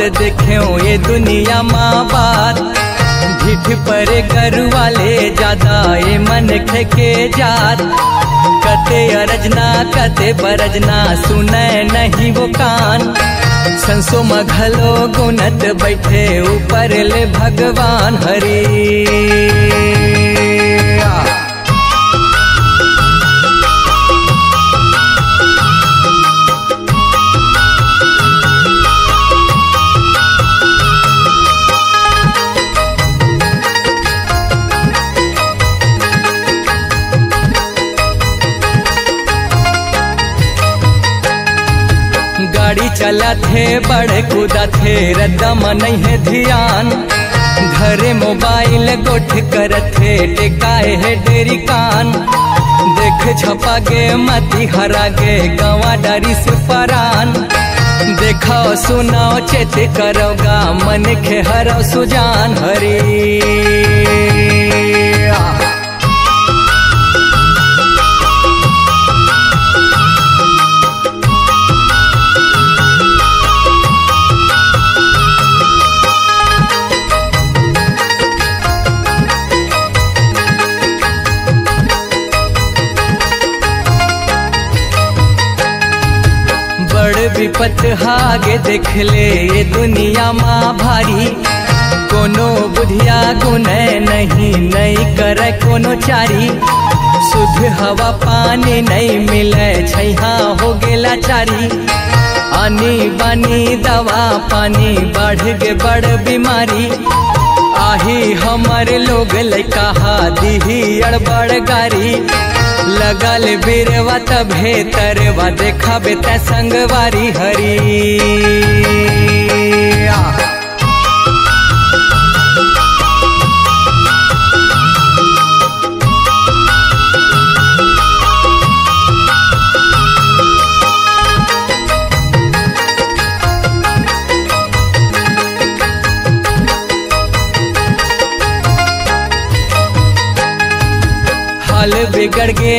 देखे ये दुनिया माँ बात। ढिठ पर गरु वाले ज्यादा ये मन के जात। कते अरजना कते बरजना सुने नहीं वो कान। संसो मघलो गुनत बैठे ऊपर ले भगवान हरि। गाड़ी चला थे बड़े कूदा थे रद्दम नहीं है ध्यान। घरे मोबाइल गोठ कर थे टेकाए है डेरी कान। देख छपा गे मती हरा गे गवा डारी से फरान। देखो सुनाओ चेत करोगा मन के हरो सुजान हरी। विपत हागे देख ले ये दुनिया माँ भारी। कोनो बुधिया गुने नहीं करे कोनो चारी। शुद्ध हवा पानी नहीं मिले छैहा हो गेला चारी। आनी बानी दवा पानी बढ़ गे बड़ बीमारी। आही हमारे लोग लैका दीही अड़बड़ गारी। लगल बीरवा तभे तरवा देखा बेता संगवारी हरी। हाल बिगड़ गे